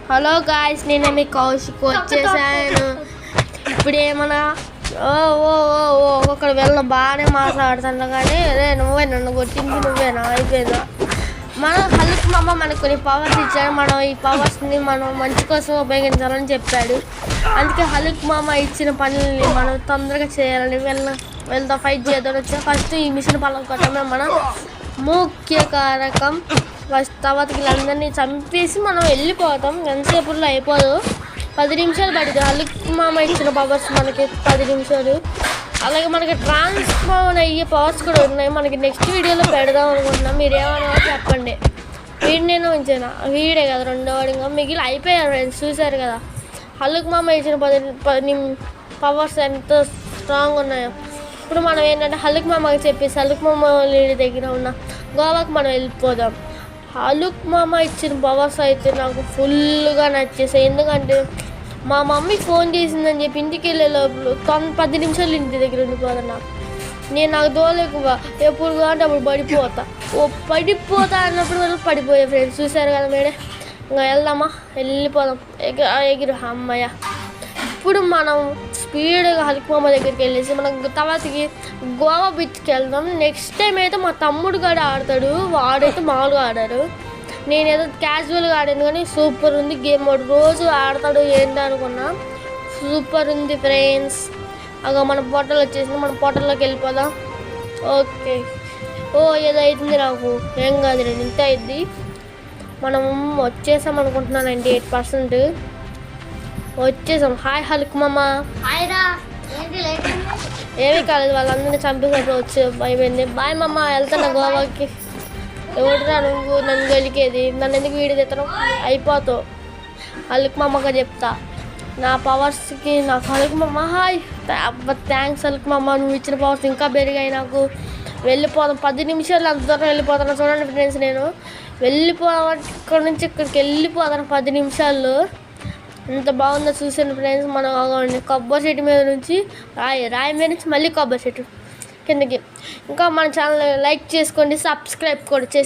Hello guys, నేను మీ కౌశిక్ వచ్చేసాను. ఇప్పుడు ఏమన్నా ఒక్కొక్కరు వెళ్ళిన బాగానే మాట్లాడుతున్నా కానీ రే నువ్వే నన్ను కొట్టింది నువ్వేనా అయిపోయిందా. మన హల్క్ మామ మనకు కొన్ని పవర్స్ ఇచ్చాడు. మనం ఈ పవర్స్ని మనం మంచి కోసం ఉపయోగించాలని చెప్పాడు. అందుకే హల్క్ మామ ఇచ్చిన పనులని మనం తొందరగా చేయాలని వెళ్తా ఫైట్ చేద్దాం వచ్చా. ఫస్ట్ ఈ మిషన్ పనులు కొట్టడమే మన ముఖ్య కారకం. ఫస్ట్ తర్వాత వీళ్ళందరినీ చంపేసి మనం వెళ్ళిపోతాం. ఎంతసేపులో అయిపోదు, 10 నిమిషాలు పడింది. హల్క్ మామ ఇచ్చిన పవర్స్ మనకి 10 నిమిషాలు. అలాగే మనకి ట్రాన్స్ఫార్మ్ అయ్యే పవర్స్ కూడా ఉన్నాయి. మనకి నెక్స్ట్ వీడియోలో పెడదాం అనుకుంటున్నాం. మీరు ఏమన్నా చెప్పండి. నేను ఉంచాను, వీడే కదా రెండోవాడు. ఇంకా మిగిలి అయిపోయారు ఫ్రెండ్స్, చూశారు కదా హల్క్ మామ ఇచ్చిన 10 పవర్స్ ఎంత స్ట్రాంగ్ ఉన్నాయో. ఇప్పుడు మనం ఏంటంటే హల్క్ మామకి చెప్పేసి హల్క్ మామ లేడీ దగ్గర ఉన్న గోవాకి మనం వెళ్ళిపోదాం. హల్క్ మామ ఇచ్చిన పవర్స్ అయితే నాకు ఫుల్గా నచ్చేసాయి. ఎందుకంటే మా మమ్మీ ఫోన్ చేసిందని చెప్పి ఇంటికి వెళ్ళే లోపల 10 నిమిషాలు ఇంటి దగ్గర ఉండిపోతున్నా. నాకు దోలేకువ ఎప్పుడు అంటే అప్పుడు పడిపోతా అన్నప్పుడు వరకు పడిపోయా ఫ్రెండ్స్. చూసారు కదా మేడే. ఇంకా వెళ్దామా, వెళ్ళిపోదాం. ఎగిరు అమ్మయ్య. ఇప్పుడు మనం స్పీడ్గా హల్క్ మామ దగ్గరికి వెళ్ళేసి మనం తర్వాతకి గోవా బీచ్కి వెళ్దాం. నెక్స్ట్ టైం అయితే మా తమ్ముడు కూడా ఆడతాడు. వాడైతే మామూలుగా ఆడారు, నేనేదో క్యాజువల్గా ఆడాను. కానీ సూపర్ ఉంది గేమ్. వాడు రోజు ఆడతాడు ఏంటి అనుకున్నా. సూపర్ ఉంది ఫ్రెండ్స్. అగో మన పోటల్ వచ్చేసింది, మన పోటల్లోకి వెళ్ళిపోదాం. ఓకే, ఏదో అవుతుంది నాకు, ఏం కాదు నేను ఇంత అయింది. మనం వచ్చేసాం అనుకుంటున్నాను. 98% వచ్చేసాం. హాయ్ హల్క్ మామ. ఏమీ కాలేదు, వాళ్ళందరినీ చంపేసినప్పుడు వచ్చి అయిపోయింది. బాయ్ మామ, వెళ్తున్నా గోవాకి. ఎవడురా నువ్వు నన్ను గెలికేది? నన్ను ఎందుకు వీడియో తెత్తడం? అయిపోతావు. హల్క్ మామగా చెప్తా నా పవర్స్కి. నాకు హల్క్ మామ హాయ్, థ్యాంక్స్ హల్క్ మామ. నువ్వు ఇచ్చిన పవర్స్ ఇంకా పెరిగాయి నాకు. వెళ్ళిపోదాం. 10 నిమిషాలు అంత దూరం వెళ్ళిపోతాను. చూడండి ఫ్రెండ్స్, నేను ఇక్కడ నుంచి ఇక్కడికి వెళ్ళిపోతాను 10 నిమిషాల్లో. ఎంత బాగుందో చూసాను ఫ్రెండ్స్. మనం కొబ్బరి చెట్టు మీద నుంచి రాయి మీద నుంచి మళ్ళీ కొబ్బరి చెట్టు కిందకి. ఇంకా మన ఛానల్ లైక్ చేసుకోండి, సబ్స్క్రైబ్ కూడా చేసుకోండి.